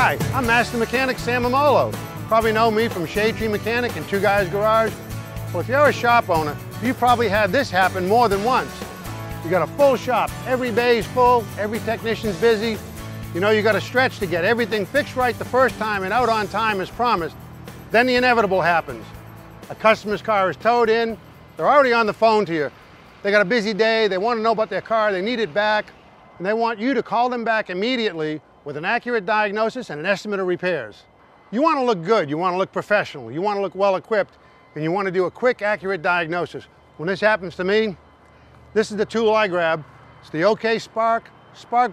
Hi, I'm Master Mechanic Sam Memmolo. Probably know me from Shade Tree Mechanic and Two Guys Garage. Well, if you're a shop owner, you probably had this happen more than once. You got a full shop, every bay is full, every technician's busy. You know you got to stretch to get everything fixed right the first time and out on time as promised. Then the inevitable happens. A customer's car is towed in, they're already on the phone to you. They got a busy day, they want to know about their car, they need it back, and they want you to call them back immediately with an accurate diagnosis and an estimate of repairs. You want to look good, you want to look professional, you want to look well equipped, and you want to do a quick, accurate diagnosis. When this happens to me, this is the tool I grab. It's the OK Spark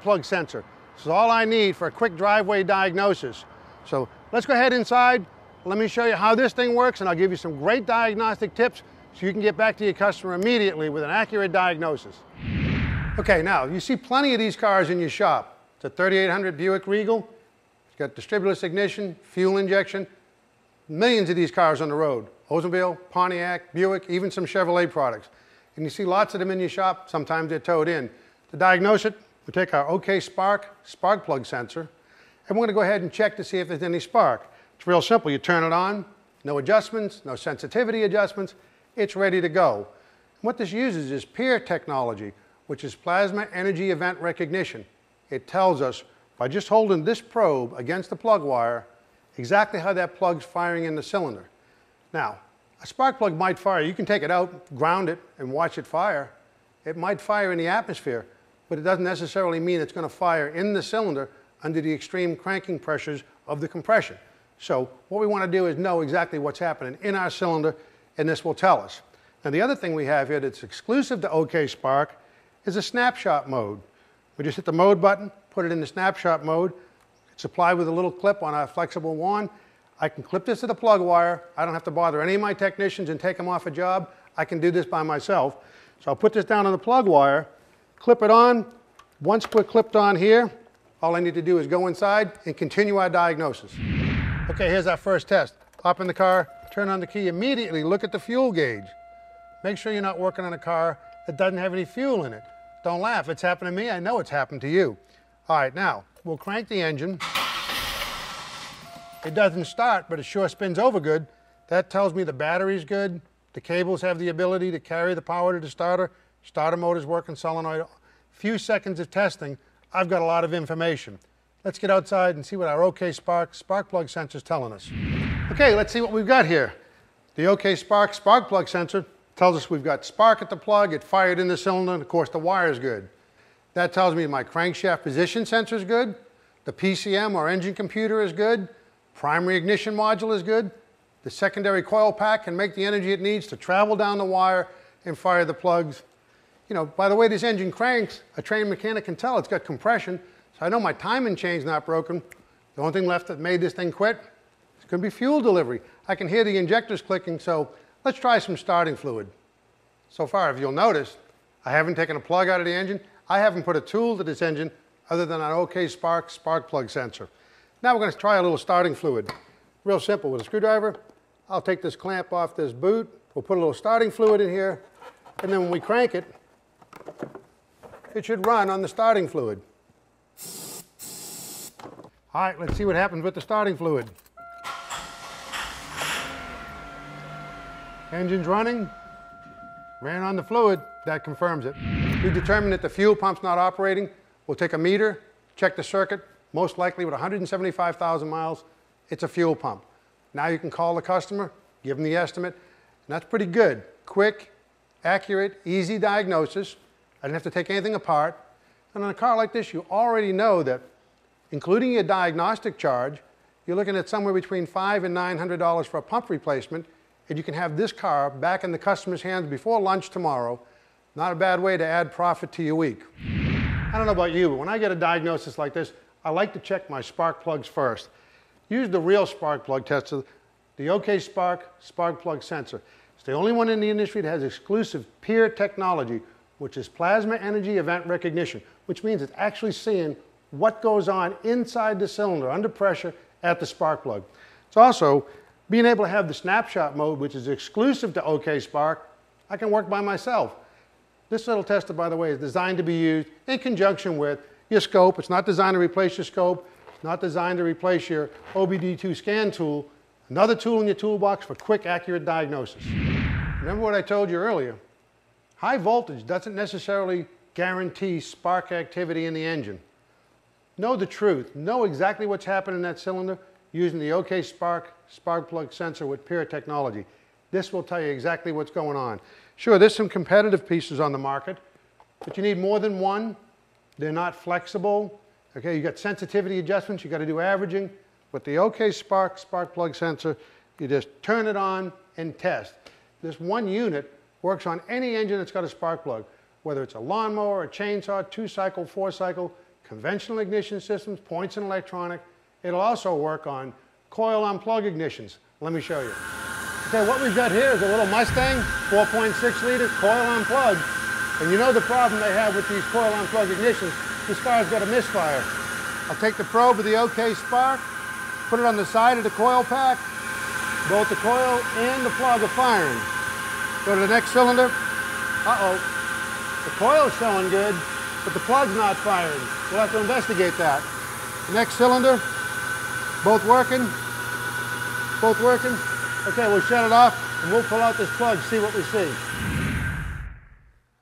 plug sensor. This is all I need for a quick driveway diagnosis. So let's go ahead inside. Let me show you how this thing works, and I'll give you some great diagnostic tips so you can get back to your customer immediately with an accurate diagnosis. Okay, now you see plenty of these cars in your shop. It's a 3800 Buick Regal. It's got distributorless ignition, fuel injection. Millions of these cars on the road. Oldsmobile, Pontiac, Buick, even some Chevrolet products. And you see lots of them in your shop. Sometimes they're towed in. To diagnose it, we take our OK spark plug sensor, and we're going to go ahead and check to see if there's any spark. It's real simple. You turn it on, no adjustments, no sensitivity adjustments. It's ready to go. And what this uses is PEER technology, which is plasma energy event recognition. It tells us, by just holding this probe against the plug wire, exactly how that plug's firing in the cylinder. Now, a spark plug might fire. You can take it out, ground it, and watch it fire. It might fire in the atmosphere, but it doesn't necessarily mean it's going to fire in the cylinder under the extreme cranking pressures of the compression. So what we want to do is know exactly what's happening in our cylinder, and this will tell us. Now the other thing we have here that's exclusive to OK Spark is a snapshot mode. We just hit the mode button, put it in the snapshot mode. It's supplied with a little clip on our flexible wand. I can clip this to the plug wire. I don't have to bother any of my technicians and take them off a job. I can do this by myself. So I'll put this down on the plug wire, clip it on. Once we're clipped on here, all I need to do is go inside and continue our diagnosis. Okay, here's our first test. Hop in the car, turn on the key, immediately look at the fuel gauge. Make sure you're not working on a car that doesn't have any fuel in it. Don't laugh, it's happened to me, I know it's happened to you. All right, now, we'll crank the engine. It doesn't start, but it sure spins over good. That tells me the battery's good, the cables have the ability to carry the power to the starter motor's working, solenoid. Few seconds of testing, I've got a lot of information. Let's get outside and see what our OK Spark plug sensor is telling us. Okay, let's see what we've got here. The OK Spark plug sensor tells us we've got spark at the plug, it fired in the cylinder, and of course the wire is good. That tells me my crankshaft position sensor is good, the PCM or engine computer is good, primary ignition module is good, the secondary coil pack can make the energy it needs to travel down the wire and fire the plugs. You know, by the way this engine cranks, a trained mechanic can tell it's got compression, so I know my timing chain's not broken. The only thing left that made this thing quit is going to be fuel delivery. I can hear the injectors clicking, so let's try some starting fluid. So far, if you'll notice, I haven't taken a plug out of the engine. I haven't put a tool to this engine other than an OK Spark plug sensor. Now we're going to try a little starting fluid. Real simple. With a screwdriver, I'll take this clamp off this boot. We'll put a little starting fluid in here, and then when we crank it, it should run on the starting fluid. All right, let's see what happens with the starting fluid. Engine's running, ran on the fluid, that confirms it. We determined that the fuel pump's not operating. We'll take a meter, check the circuit, most likely with 175,000 miles, it's a fuel pump. Now you can call the customer, give them the estimate, and that's pretty good. Quick, accurate, easy diagnosis. I didn't have to take anything apart. And on a car like this, you already know that, including your diagnostic charge, you're looking at somewhere between $500 and $900 for a pump replacement, and you can have this car back in the customer's hands before lunch tomorrow. Not a bad way to add profit to your week. I don't know about you, but when I get a diagnosis like this, I like to check my spark plugs first. Use the real spark plug tester, the OK Spark plug sensor. It's the only one in the industry that has exclusive PEER technology, which is plasma energy event recognition, which means it's actually seeing what goes on inside the cylinder under pressure at the spark plug. It's also being able to have the snapshot mode, which is exclusive to OK Spark. I can work by myself. This little tester, by the way, is designed to be used in conjunction with your scope. It's not designed to replace your scope. not designed to replace your OBD2 scan tool. Another tool in your toolbox for quick, accurate diagnosis. Remember what I told you earlier? High voltage doesn't necessarily guarantee spark activity in the engine. Know the truth. Know exactly what's happening in that cylinder using the OK Spark spark plug sensor with Peer technology. This will tell you exactly what's going on. Sure, there's some competitive pieces on the market, but you need more than one. They're not flexible. Okay, you got sensitivity adjustments, you got to do averaging. With the OK Spark spark plug sensor, you just turn it on and test. This one unit works on any engine that's got a spark plug, whether it's a lawnmower, a chainsaw, 2-cycle, 4-cycle, conventional ignition systems, points and electronic. It'll also work on coil unplug ignitions. Let me show you. Okay, what we've got here is a little Mustang, 4.6 liter coil unplug. And you know the problem they have with these coil unplug ignitions, this car's got a misfire. I'll take the probe of the OK Spark, put it on the side of the coil pack. Both the coil and the plug are firing. Go to the next cylinder. Uh-oh. The coil's showing good, but the plug's not firing. We'll have to investigate that. The next cylinder. Both working. Both working. Okay, we'll shut it off and we'll pull out this plug, see what we see.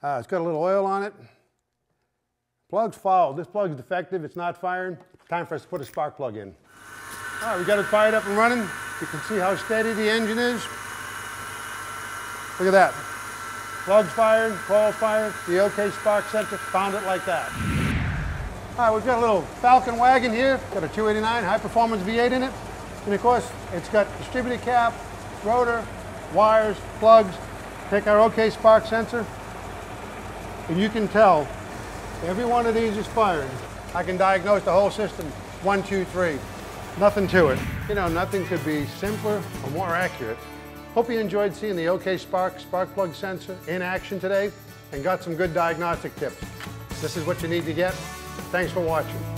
It's got a little oil on it. Plug's fouled. This plug's defective. It's not firing. Time for us to put a spark plug in. All right, we got it fired up and running. You can see how steady the engine is. Look at that. Plug's firing, coil's firing. The OK Spark sensor found it like that. All right, we've got a little Falcon wagon here. Got a 289 high-performance V8 in it. And of course, it's got distributor cap, rotor, wires, plugs. Take our OK Spark sensor, and you can tell every one of these is firing. I can diagnose the whole system, 1, 2, 3. Nothing to it. You know, nothing could be simpler or more accurate. Hope you enjoyed seeing the OK Spark spark plug sensor in action today and got some good diagnostic tips. This is what you need to get. Thanks for watching.